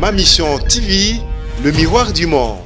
Ma Mission TV, le miroir du monde.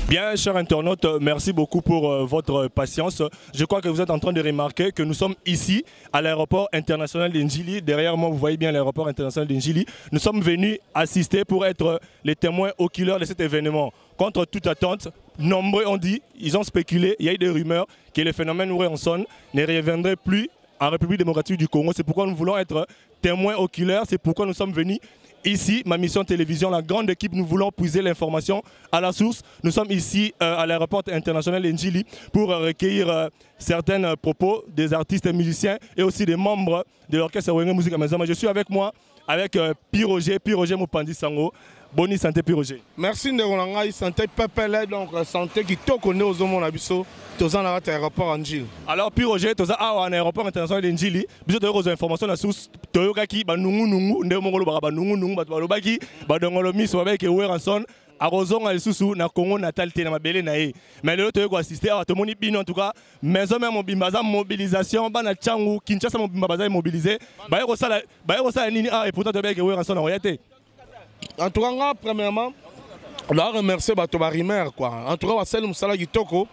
Bien, chers internautes, merci beaucoup pour votre patience. Je crois que vous êtes en train de remarquer que nous sommes ici à l'aéroport international d'Ndjili. Derrière moi, vous voyez bien l'aéroport international d'Ndjili. Nous sommes venus assister pour être les témoins oculaires de cet événement. Contre toute attente, nombreux ont dit, ils ont spéculé, il y a eu des rumeurs que le phénomène Ouweranson ne reviendrait plus en République démocratique du Congo. C'est pourquoi nous voulons être témoins oculaires, c'est pourquoi nous sommes venus ici, ma mission télévision, la grande équipe, nous voulons puiser l'information à la source. Nous sommes ici à l'aéroport international d'Ndjili pour recueillir certains propos des artistes et musiciens et aussi des membres de l'orchestre Wenge Musique Amazama. Je suis avec moi, avec Piroger Mopandi Sango. Bonne santé Piroger. Merci de santé pepele donc santé qui te connaît aux hommes abisso tous en aéroport Ndjili. Alors Piroger tous en aéroport international d'Ndjili, biso de informations la source toyokaki ba nungu nde mongolo ba nungu ba lobaki ba dongolo miso avec Ouweranson arozonga lisusu na Congo natal te na mabele na ye. Mais le toyo assister à tomoni bino en tout cas maison même mobimbaza mobilisation bana changu Kinshasa mobimbaza mobilisé ba yoko sala nini et pourtant to avec Ouweranson na royauté. En tout cas, premièrement, on doit remercier Batoba Rimer. En tout cas, c'est le Moussala Gitoko.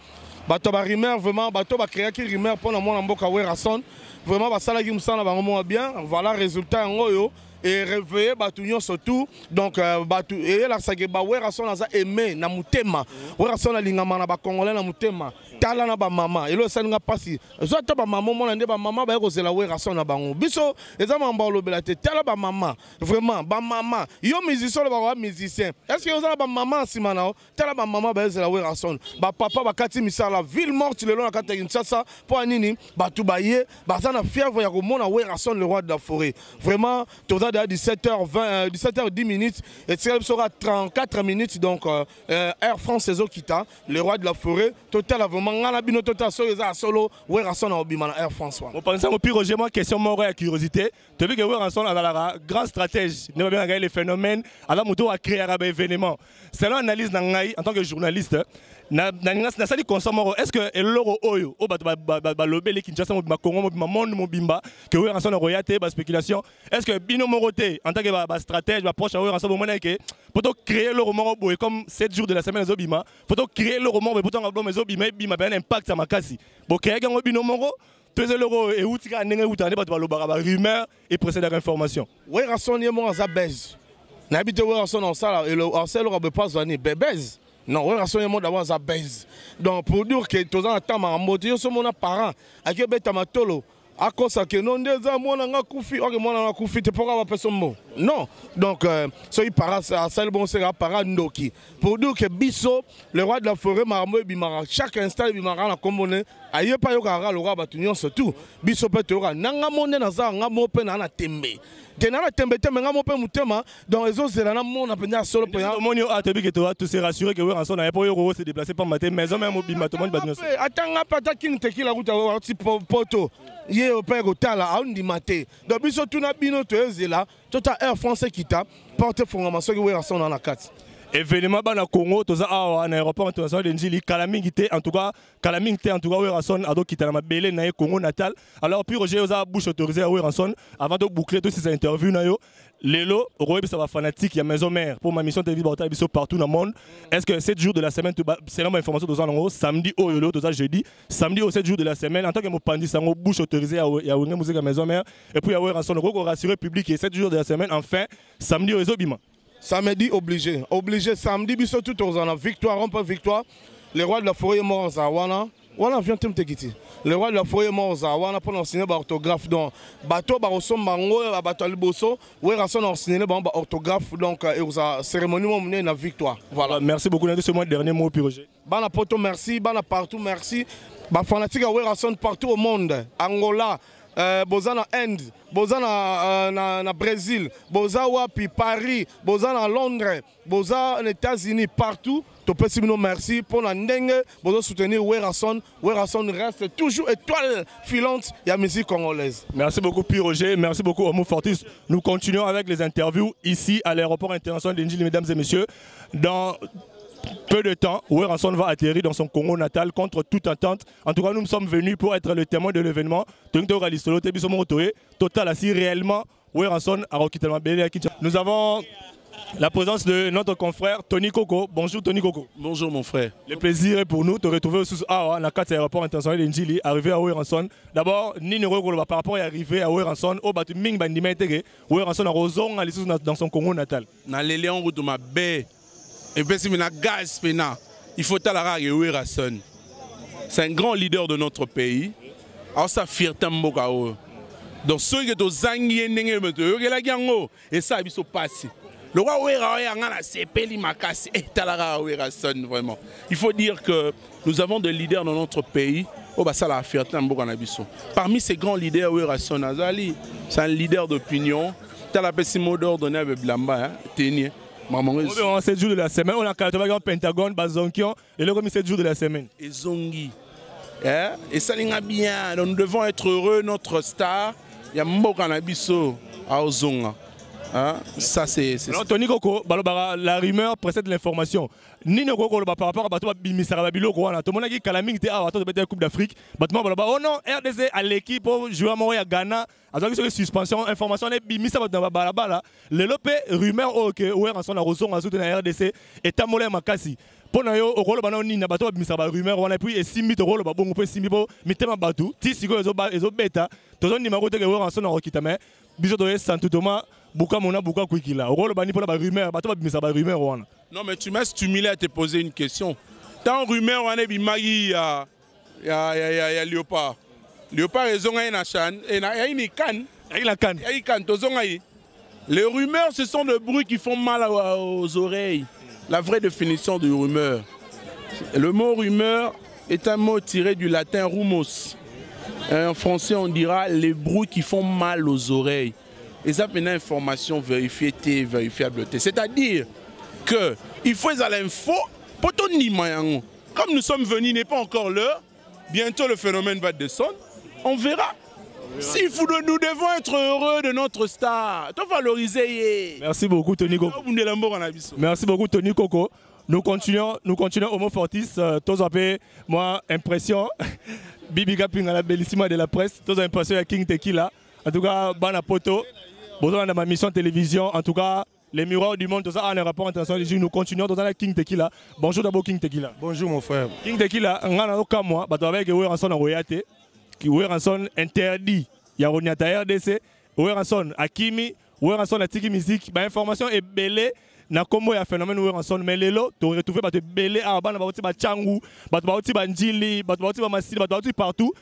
Batoba Rimer, vraiment, Batoba créé qui Rimer pour le monde en Boka Ouweranson. Vraiment, Basala Gimsana va bien. Voilà le résultat en Oyo. Et réveiller Batouillon surtout. Donc, et la saga Ouweranson a aimé na mutema. Ouweranson a lingama na ba Congolais na mutema. Tala na ba mama. Et le Sénégal passe. Soit ba maman, mon ande ba maman, ba eko la Ouweranson na bango. Biso, les hommes en bas le belate. Tala ba maman. Vraiment, ba maman. Yo musicien, le ba musicien. Est-ce que vous avez ba maman si manao? Tala ba maman, ba eko la Ouweranson. Ba papa, ba kati misa la ville morte le long la kati Kinshasa. Pour anini, ba tubaye, ba zana fièvre ya ko mona Ouweranson le roi de la forêt. Vraiment, tout à 17h20, 17h10 minutes et ça sera 34 minutes donc Air France Ezokita, le roi de la forêt, total vraiment ngala bino total solo Ouweranson na obima na Air France. On pense au Piroger moi question moi à curiosité, tu vu que Ouweranson a la grand stratège, ne va bien regarder les phénomènes, alors moto a créé un événement. C'est l'analyse nangai en tant que journaliste. Na sali consommeur est-ce que l'euro oyo o ba lobele Kinshasa mo Congo mo monde mo bimba que Ouweranson na royauté ba spéculation est-ce que bino moroté en tant que ba stratège ba proche Ouweranson mo moneke pour créer le roman boy comme 7 jours de la semaine zobima pour créer le roman pour tant que zobima bima ben impact ça makasi bo créer ngo bino moro tous l'euro et outika ndenge utane ba ba rumeur et précédente information Ouweranson ye mo za base na habite Ouweranson en sala et le harcèlement va pas venir bébèze. Non, Ouweranson est d'abord sa base. Donc pour dire que tous en temps en moto, so mon parent, à que beta matolo, à cause que non des moi n'a koufi, ok moi n'a koufi, te pourra pas personne mot. Non, donc so il para ça seul bon c'est para ndoki. Pour dire que biso, le roi de la forêt marmo bimara, chaque instant bimara na commune, aye pa yo kara le roi batunyon surtout. Biso peut ora nanga monde na za nga mo pe na tembe. Tenana tembe tembe nga mo pe mutema dans les autres là na mon apenya solo pe. Monio a tebi que toi tu se rassurer que Ouweranson n'a pas yo se déplacer par matin maison même bimba tout le monde batunyon. Atanga pata king te kila route wa ti poto. Ye o pe go tala a undi maté. Donc biso tuna bino to ezela tota Air France kita porte formation que Ouweranson dans la carte. Événement bana Congo toza en aéroport international d'Ndjili kalamingité en tout cas Ouweranson ado kita na mabele na Congo natal. Alors puis Roger oza bouche autorisée à Ouweranson avant de boucler toutes ces interviews na yo lelo royebi ça va fanatique ya maison mère pour ma mission TV Bortal biso partout dans le monde. Est-ce que 7 jours de la semaine c'est la information toza nango samedi au yolo toza jeudi samedi au 7 jours de la semaine en tant que Mopandi Sango bouche autorisée à Wenge Musique maison mère et puis à Ouweranson ko rassurer public et 7 jours de la semaine enfin samedi au Ezobima. Samedi obligé. Obligé samedi, biso tout aux en victoire, on peut victoire. Le roi de la forêt est mort en Zawana. Voilà, viens te quitter. Le roi de la forêt est mort en Zawana pour enseigner l'orthographe. Donc, bateau, barosso, mango, bateau, liboso, Ouweranson a enseigné l'orthographe. Donc, et aux cérémonies, on a la victoire. Voilà. Merci beaucoup. Ce mois dernier mot, Piroger. Bana poto, merci. Bana partout, merci. Ba fanatique à Ouweranson partout au monde. Angola. Boza na Inde, boza na Brésil, boza wapi Paris, boza na Londres, boza aux États-Unis, partout. Topesi bino merci pour la ndenge, boza soutenir Ouweranson. Ouweranson reste toujours étoile filante de la musique congolaise. Merci beaucoup Piroger, merci beaucoup Homo Fortis. Nous continuons avec les interviews ici à l'aéroport international d'Ndjili, mesdames et messieurs. Dans peu de temps, Ouweranson va atterrir dans son Congo natal contre toute attente. En tout cas, nous sommes venus pour être le témoin de l'événement. Total, si réellement Ouweranson a requitté. Nous avons la présence de notre confrère Tony Coco. Bonjour Tony Coco. Bonjour mon frère. Le plaisir est pour nous de te retrouver au Awa, dans le aéroport international de Njili, arrivé à Ouéranson. D'abord, par rapport à arriver à Ouéranson, au batu Ming Bandimete, Ouéranson a Roson dans son Congo natal. Dans les Léons de ma baie, et puis si on gaz pena, il faut talara et Ouéranson. C'est un grand leader de notre pays. Alors ça fierté mboka o. Donc ceux qui sont zangié n'engé me te, la gango et ça ils sont passés. Le roi Ouéra a sepeli makasi et talara Ouéranson vraiment. Il faut dire que nous avons des leaders dans notre pays. Oh bah ça la fierté mboka na biso. Parmi ces grands leaders Ouéranson Azali, c'est un leader d'opinion. T'as petit mot d'ordre avec Blamba, Ténier. On 7 jours de la semaine, on a un Pentagone, Bazonkion, et le remis 7 jours de la semaine. Et Zongi. Et ça l'est bien. Donc, nous devons être heureux, notre star. Il y a Mboka Nabiso à Ozonga. Ça c'est. Alors Tony Coco, la rumeur précède l'information. Nino Coco par rapport à Bato Bimisarabilo, tout le monde a dit que la Ming était à la Coupe d'Afrique. Oh non, RDC à l'équipe pour jouer à Ghana. Alors que suspension, information est Bimisa dans Balabala. Le lopé rumeur ok, Ouéranson a Roson à soutenir RDC et Tamolé Makasi. Pour nous, au rôle de Nina Bato Bimisara rumeur, on a puis 6 000 euros, bon, on peut 6 000 mitema Batou, Tisigo et Zobeta, tout le numéro de Ouéranson en Rokitame, Bisous de Santo Thomas. Buka mona buka kwikila. Rôle bani pour la rumeur, bato bimisa ba rumeur wana. Non mais tu m'as stimulé à te poser une question. Tant rumeur wana bi magi ya Léopard. Léopard ezonga na chan et na ini kan. La canne. Ya kan tozonga yi. Les rumeurs ce sont des bruits qui font mal aux oreilles. La vraie définition de rumeur. Le mot rumeur est un mot tiré du latin rumos. En français on dira les bruits qui font mal aux oreilles. Et ça, une information vérifiée, vérifiabilité. C'est-à-dire qu'il faut l'info pour ton niveau. Comme nous sommes venus, il n'est pas encore l'heure. Bientôt, le phénomène va descendre. On verra. S'il faut, nous devons être heureux de notre star. Tu valoriser. Merci beaucoup, Tony Coco. Merci beaucoup, Tony Coco. Nous continuons Homo Fortis. Tous appelés, moi, impression. Bibi Gaping à la bellissima de la presse. Tous impression à King Tequila. En tout cas, Bana Poto. Bonjour dans ma mission télévision, en tout cas, les miroirs du monde, tout ça, en un rapport international, nous continuons dans la King Tequila. Bonjour d'abord King Tequila. Bonjour mon frère. King Tequila, on a aucun mois, avec Ouéranson en Royate, qui Ouéranson interdit, il y a Ronyata RDC, Ouéranson Akimi, Ouéranson à Tiki Musique, information est belée. Na combo ya phénomène Ouéranson mais lelo tu retrouver ba te belé à bana ba ba Tchangu, ba ba Njili, ba ba Masili, ba partout.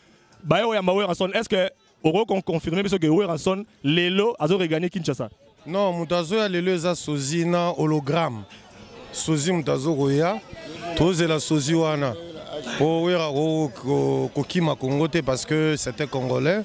Ba yo ya Ouéranson, est-ce que Oro qu'on confirme que Ouéranson lelo a regagné Kinshasa? Non, mutazo ya lelo eza sozi na hologramme. Sozi mutazo roya, toze la sozi wana. O wera kokima Congo te parce que c'était congolais.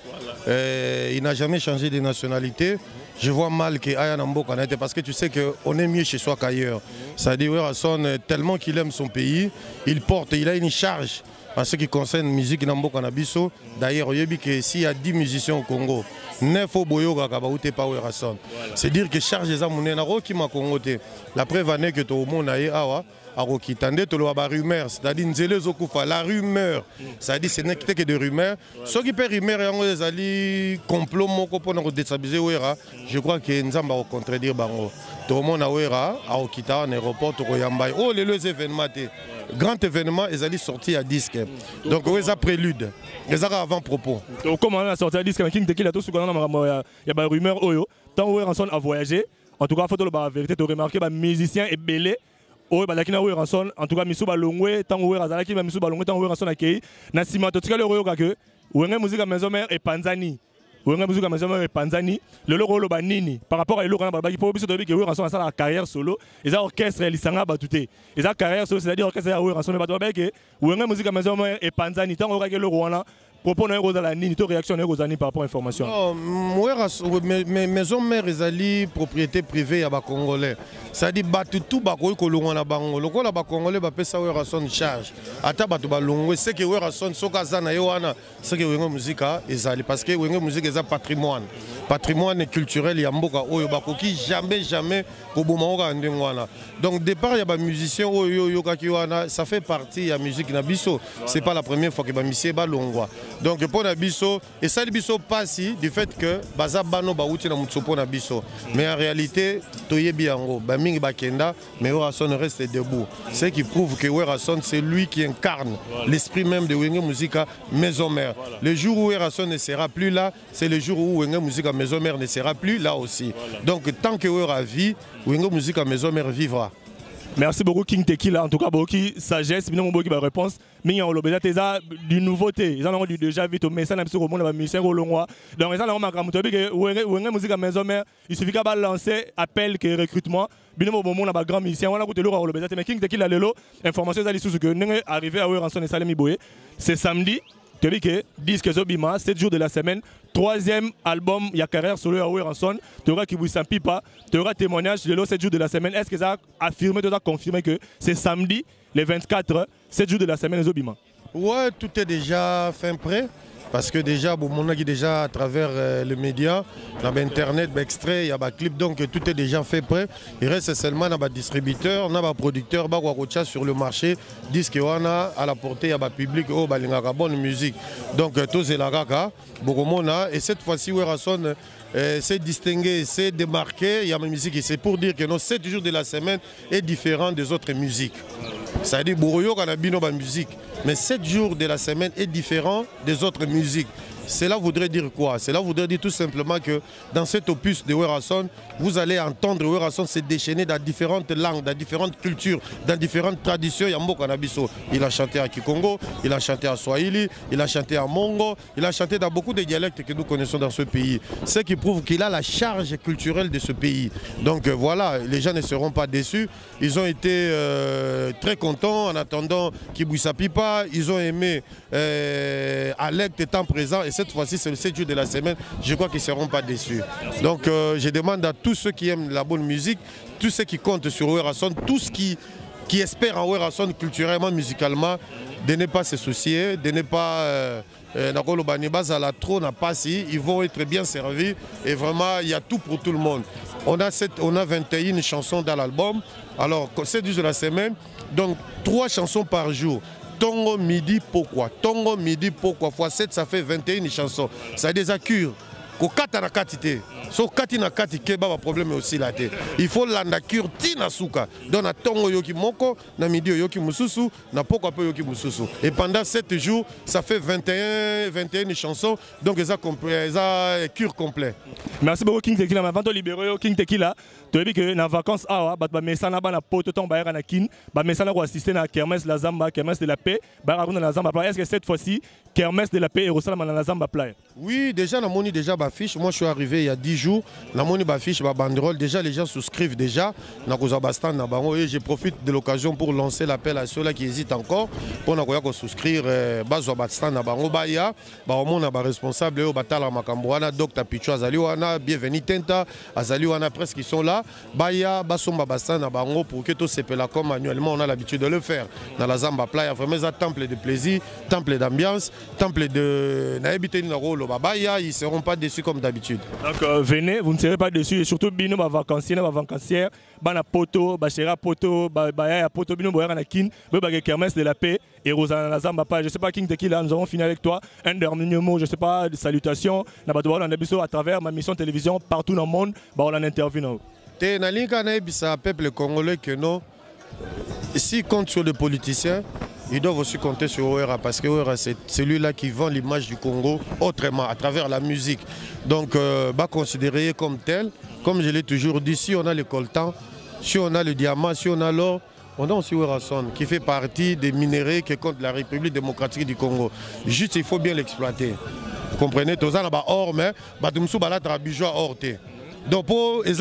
Il n'a jamais changé de nationalité. Je vois mal que Aya Nambo Kanete parce que tu sais qu'on est mieux chez soi qu'ailleurs. Ça dit Ouéranson tellement qu'il aime son pays, il a une charge. En ce qui concerne la musique Nambo Kanabiso, d'ailleurs, il y a s'il y a 10 musiciens au Congo, 9 au Boyoga Kabaouté pas Ouéranson. C'est dire que charge les amounes na roki ma Congo te. La preuve est que tout le monde awa a roki tande to lo ba rumeur, c'est-à-dire nzele zokufa la rumeur. Ça dit ce n'est que des rumeurs. Ceux qui perd rumeur yango ezali complot moko pour nous déstabiliser Ouéra. Je crois que Nzamba va contredire bango. Tout le monde a Ouéra a okita en aéroport to Yamba. Oh les événements grand événement, ils allaient sortir à disque. Donc, ils ont prélude. Ils ont avant-propos. Comment on a sorti à disque? King Tequila, tout ce qu'on a, il y a des rumeurs. Tant Ouéranson a voyagé, en tout cas, il faut la vérité, tu as remarqué, les musiciens et belé. En tout cas, Missou Balongwe, tant Ouérazalaki, Missou Balongwe, tant Ouéranson a accueilli. Nassima, tout ce que le Royo Kake, Ouéranson musique à maison mère et Panzani. Panzani, le rôle de Nini par rapport à l'Oran Babaki pour que Ouéranson a sa carrière solo, ils ont orchestre et l'Isanga Batouté. Ils ont carrière solo, c'est-à-dire orchestre et Ouéranson Babaki, Ouéranson musique à maison et Panzani, tant que le Rwanda propose un la Nini, réaction aux par rapport à l'information. Non, maison mère est propriété privée à Congolais. Ça dit battu tout Bakoy Kolongo na Bango. Le Kola Congolais va payer ça Ouéranson charge. Ata Batu Balongo, c'est que Ouéranson Sokazana Yoana, c'est que Ouéranson musique est parce que Ouéranson musique est un patrimoine. patrimoine culturel ya mboka oyo bakoki jamais koboma ndengwana. Donc départ il y a des musiciens oyo kaki wana, ça fait partie ya musique na biso. C'est pas la première fois que ba musicien ba longwa. Donc pour na biso et ça le biso passi du fait que baza bano ba uti na mutsopo na biso. Mais en réalité toyebi yango ba mingi bakenda mais Werason reste debout. Ce qui prouve que Werason c'est lui qui incarne l'esprit même de Wenge Musica Maison Mère. Le jour où Werason ne sera plus là, c'est le jour où Wenge Musica Maison Mère ne sera plus là aussi. Donc tant que Wera vit, Wenge Musica Maison Mère vivra. Merci beaucoup King Tequila. En tout cas, beaucoup sagesse, bien beaucoup de réponses. Mais il y a une nouveauté. Ils ont déjà vu au message sur le monde de musicien au long. Donc ils ont Wenge Musica Maison Mère. Il suffit qu'à lancer appel que recrutement. Bien au moment où grand musicien, on a goûté l'eau mais King Tequila lelo information ça sur ce que nous arrivé à Werason et Salemi Boye. C'est samedi. Tu dis que disque Zobima, 7 jours de la semaine, 3e album, il y a carrière solo à Werason, tu auras Kibuisan Pipa, tu auras témoignage de l'eau 7 jours de la semaine. Est-ce que ça a affirmé, tu as confirmé que c'est samedi, les 24, 7 jours de la semaine, Zobima? Ouais, tout est déjà fin prêt. Parce que déjà, on a déjà à travers les médias, dans Internet, extrait, il y a des clips, donc tout est déjà fait prêt. Il reste seulement des distributeurs, des producteurs, des sur le marché, disent qu'il y a à la portée, il y a des publics, il y a bonne musique. Donc tout c'est la gaga, et cette fois-ci, Werason c'est distingué, c'est démarqué, il y a une musique, c'est pour dire que nos 7 jours de la semaine est différent des autres musiques. C'est-à-dire que la musique, mais 7 jours de la semaine est différent des autres musiques. Cela voudrait dire quoi? Cela voudrait dire tout simplement que dans cet opus de Werason, vous allez entendre Werason se déchaîner dans différentes langues, dans différentes cultures, dans différentes traditions. Il a chanté à Kikongo, il a chanté à Swahili, il a chanté à Mongo, il a chanté dans beaucoup de dialectes que nous connaissons dans ce pays. Ce qui prouve qu'il a la charge culturelle de ce pays. Donc voilà, les gens ne seront pas déçus. Ils ont été très contents en attendant Kibuisan Pipa. Ils ont aimé Alec étant présent. Et cette fois-ci, c'est le 7 jours de la semaine. Je crois qu'ils ne seront pas déçus. Donc je demande à tous ceux qui aiment la bonne musique, tous ceux qui comptent sur Werason, tous qui espèrent en Werason culturellement, musicalement, de ne pas se soucier, de ne pas... ils vont être bien servis et vraiment il y a tout pour tout le monde. On a 21 chansons dans l'album. Alors 7 jours de la semaine, donc 3 chansons par jour. Tongo midi pourquoi? Tongo midi pourquoi fois 7 ça fait 21 chansons. Ça a des accures. Kokata na katite. So kati na katike ba problème aussi là. Il faut l'andacure tina suka. Donc na tongo yoki moko, na midi yoki mususu, na pourquoi pas yoki mususu. Et pendant 7 jours, ça fait 21 chansons. Donc ils ont cure complet. Merci beaucoup King Tequila. Avant de libérer King Tequila, tu as dit que dans les vacances, bah mesana ba na poto ton ba na kin, ba mesana ko assister na kermesse la Zamba, kermesse de la paix, ba na la Zamba. Est-ce que cette fois-ci kermesse de la paix et ressemble à la Zamba playa? Oui, déjà na moni déjà ba fiche. Moi je suis arrivé il y a 10 jours. Na moni ba fiche ba banderole. Déjà les gens souscrivent déjà. Na kozabastan na bango et je profite de l'occasion pour lancer l'appel à ceux là qui hésitent encore pour na koya ko souscrire bazo bastan na bango ba ya ba on a ba responsable au batala makambo wana Dr Pichu azali wana bienvenue Tenta azali wana presque ils sont là. Baya basomba bastan na bango pour que tout sepela comme annuellement on a l'habitude de le faire. Dans la Zamba playa vraiment un temple de plaisir, temple d'ambiance, temple de na habité na rolo babaya, ils ne seront pas déçus comme d'habitude. Donc venez, vous ne serez pas déçus et surtout bino ba vacancière, bana poto, ba chera poto, ba ya poto bino boya na kin, ba kermesse de la paix et Rosanna la Zamba playa. Je sais pas King Tequila, nous avons fini avec toi. Un dernier mot, je sais pas, de salutations, na ba on a biso à travers ma mission télévision partout dans le monde, ba on a interview. Na linka na ebisa peuple congolais que non, s'ils comptent sur les politiciens, ils doivent aussi compter sur Wera parce que Wera c'est celui-là qui vend l'image du Congo autrement, à travers la musique. Donc, considéré comme tel, comme je l'ai toujours dit, si on a le coltan, si on a le diamant, si on a l'or, on a aussi Werason qui fait partie des minéraux que compte la République démocratique du Congo. Juste, il faut bien l'exploiter. Vous comprenez? Tous les or, mais Batumsou Balat Rabijou or. Donc pour les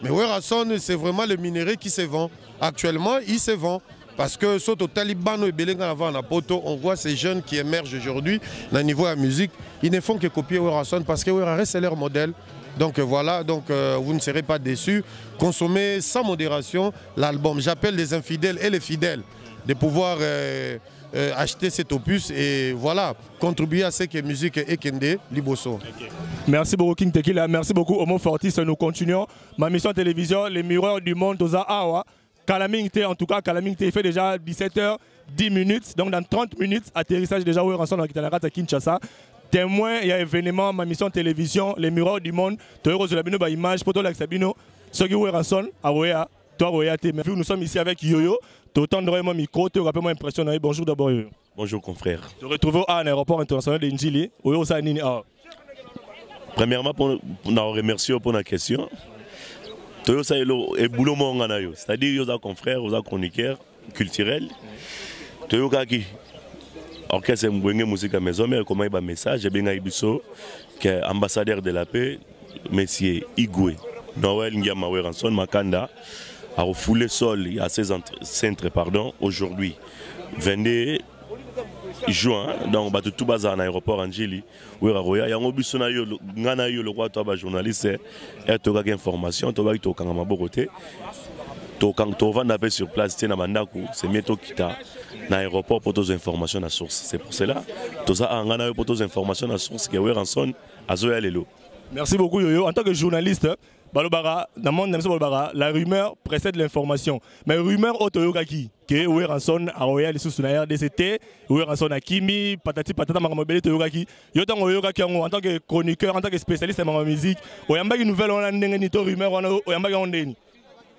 mais Werason c'est vraiment le minerai qui se vend. Actuellement il se vend parce que surtout Taliban et Belenga avant la poto, on voit ces jeunes qui émergent aujourd'hui dans le niveau de la musique, ils ne font que copier Werason parce que Werason c'est leur modèle. Donc voilà, donc vous ne serez pas déçus. Consommez sans modération l'album. J'appelle les infidèles et les fidèles de pouvoir acheter cet opus et voilà, contribuer à ce que musique est Kende Liboso. Okay. Merci beaucoup King Tequila, merci beaucoup Homo Fortis. Nous continuons ma mission télévision, les miroirs du monde, Toza Awa. Calamingté, en tout cas, Calamingté fait déjà 17h10, donc dans 30 minutes, atterrissage déjà où ensemble à Kinshasa. Témoin, il y a événement, ma mission télévision, les miroirs du monde, tu as une image, pour toi, Sabino, ceux qui sont ensemble, à Roya, toi, Roya, nous sommes ici avec Yoyo, tu as mon micro, tu as rappelé impressionné. Bonjour d'abord, Yoyo. Bonjour, confrère. Tu te retrouves à l'aéroport international de Njili, Oyo Sanini. Premièrement, pour nous remercier pour la question. C'est-à-dire que confrères, aux chroniqueurs culturels. Orchestre Mbwenge Musique à Maison, mais comment il y a un message, j'ai bien Ibiso, qui est ambassadeur de la paix, Monsieur Igwe. Noël Ndiamawe Ranson Makanda a refoulé sol il y a 16 centres aujourd'hui. 22 juin, donc bah tout bazar en aéroport Angeli, où il y a un bus na yo, ngana yo le quoi toi journaliste, et tu as des informations, tu vas to kangama boroté, tu quand tu vas n'appel sur place, tu na bandaku, c'est mieux to kita. Dans l'aéroport pour toutes les informations à source. C'est pour cela que nous avons pour toutes les informations à source qui est Ranson à Zoyalelo. Merci beaucoup Yoyo. En tant que journaliste, Balobara, dans le monde la rumeur précède l'information. Mais rumeur autoyokaki que Ranson a Royal sous la RDCT, Ranson a Kimi, patati patata maramobele toyokaki. Yotan Oyokaki en tant que chroniqueur, en tant que spécialiste en musique, oyamba une nouvelle on a ndengeni to rumeur oyamba ondeni.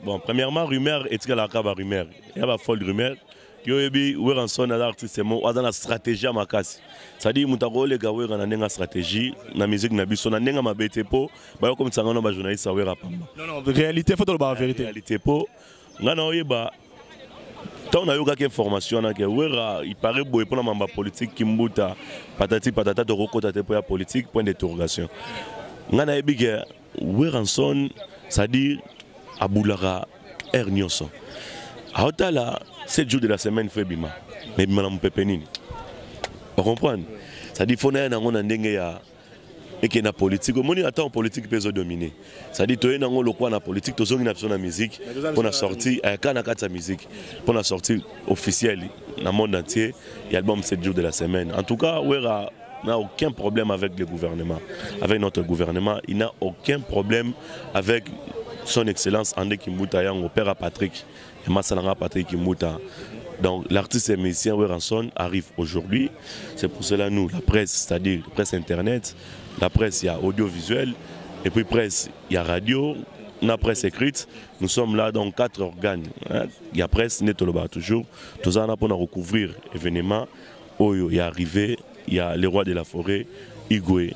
Bon, premièrement rumeur est-ce que la caba rumeur. Il y a pas folle rumeur. Yoyebi Ranson a artiste mo a la stratégie à makasi. C'est-à-dire mutako le gars wera na stratégie na musique na biso na nenga mabete po ba comme ça ngano ba journaliste a wera pamba. Non réalité faut la vérité. Réalité po ngana oyeba tant na yoka information na ke wera il paraît boy pour la mamba politique kimbuta patati patata de rekota te pour la politique point d'interrogation. Ngana yebi ke Ranson c'est-à-dire aboulara ernioso. Aotala 7 jours de la semaine fait bima mais bima na mpepenini. Vous comprenez? C'est-à-dire qu'il faut que nous ayons une politique. On attend en politique peut dominer. C'est-à-dire que nous avons une politique, nous avons une musique pour la sortie, musique pour la sortie officielle dans le monde entier. Il y a l'album 7 jours de la semaine. En tout cas, on n'a aucun problème avec le gouvernement. Avec notre gouvernement, il n'a aucun problème avec son excellence André Kimbuta, mon père Patrick, et Massalanga Patrick Kimbuta. Donc l'artiste et musicien Ranson arrive aujourd'hui. C'est pour cela nous, la presse, c'est-à-dire la presse internet, la presse il y a audiovisuel, et puis presse il y a radio, la presse écrite. Nous sommes là dans 4 organes. Il y a presse, Netoloba toujours. Tout ça pour recouvrir l'événement. Il y a arrivé, il y a le roi de la forêt, Igwe,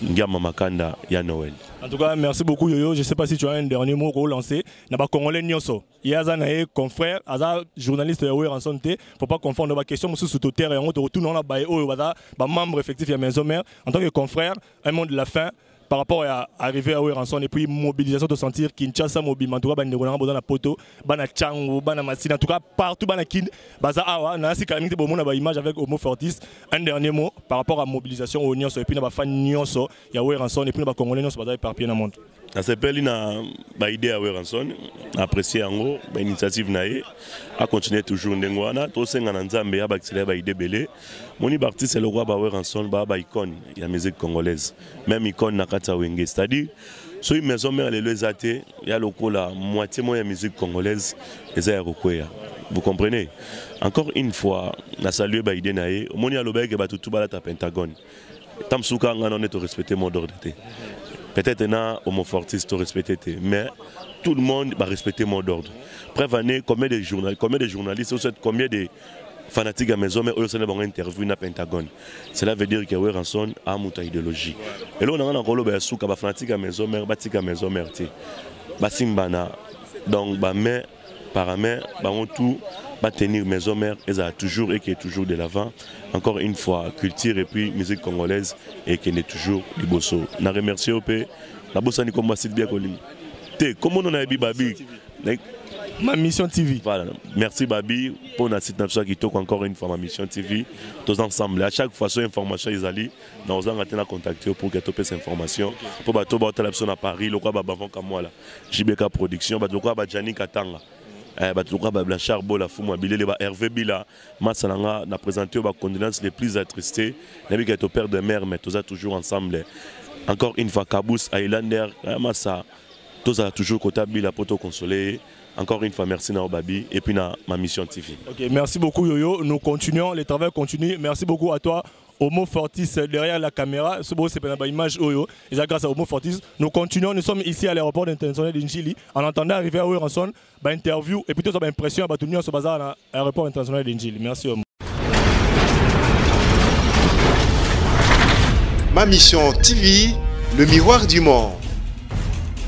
Ngama Makanda, il y a Noël. En tout cas, merci beaucoup Yoyo. Je ne sais pas si tu as un dernier mot pour lancer. Il y a Congolais Nyonso. Il y a un confrère, un journaliste Ranson. Il ne faut pas confondre la question sous tout terre et on retourne dans la membre effectif de la maison mère. En tant que confrère, un monde de la fin. Par rapport à arriver à Ranson et puis mobilisation de sentir Kinshasa mobile, en tout cas, dans la poto, dans la Tchango, dans la Massina, en tout cas, partout dans la Kin, Baza Awa, dans la Calamité, bon, on a une image avec Homo Fortis. Un dernier mot par rapport à la mobilisation au Nyonso, et puis dans la fan Nyonso, il y a Ranson, et puis dans la Congolais Nyonso, Baza éparpillé dans le monde. Ça s'appelle une idée à Ranson, apprécier en gros, une initiative naïe, à continuer toujours ndengwana, tout ce qu'on a nzambe ya bakisele ba idée belé. Mon artiste c'est le roi Ranson, ba icône, il y a musique congolaise, même icône nakata wenge, c'est-à-dire sur une maison mère les athées, il y a la moitié de la musique congolaise les aérokoya. Vous comprenez? Encore une fois, na salué ba idée naïe, mon ya lobé que ba tout balata Pentagone. Tamsuka ngana on respecter mon ordre de. Peut-être un Homo Fortis to respecter, mais tout le monde va respecter mon ordre. Prévenez combien de journalistes, combien de fanatiques à maison, mais eux sont en interview dans Pentagone. Cela veut dire que Ranson a une idéologie. Et là on a encore le souka ba fanatique à maison, mais batika à maison, merti. Ba simbana. Donc ba main par main, ba on tout va tenir maison mère et ça a toujours et qui est toujours de l'avant. Encore une fois, culture et puis musique congolaise et qui est toujours du bosso. Na remercie au pays. La bossa ni comme site bien connu. Comment on a dit Babi? Ma mission TV. Voilà. Merci Babi pour notre site qui toque encore une fois ma mission TV. Tous ensemble. À chaque fois, sur information ils allaient, nous allons contacter pour que tu aies ces informations. Pour que tu aies à Paris, le quoi avant comme moi là. JBK Production, le quoi Jani Katanga. Blanchard Bola Fumwa Bilele Hervé Bila Matsalanga n'a présenté aux condoléances les plus attristés. N'avait qu'à être au père de mère, mais tous toujours ensemble. Encore une fois, Kabous, Highlander, Massa, tous toujours côté Bila pour te consoler. Encore une fois, merci Naobabi et puis ma mission TV. Ok, merci beaucoup Yoyo. Nous continuons, le travail continue. Merci beaucoup à toi. Homo Fortis derrière la caméra, ce beau c'est une image Oyo. Et grâce à Homo Fortis, nous continuons. Nous sommes ici à l'aéroport international de Njili. En entendant arriver à Ouranson, interview et plutôt impression à tenir ce bazar à l'aéroport international de Njili. Merci Homo. Ma mission TV, le miroir du monde.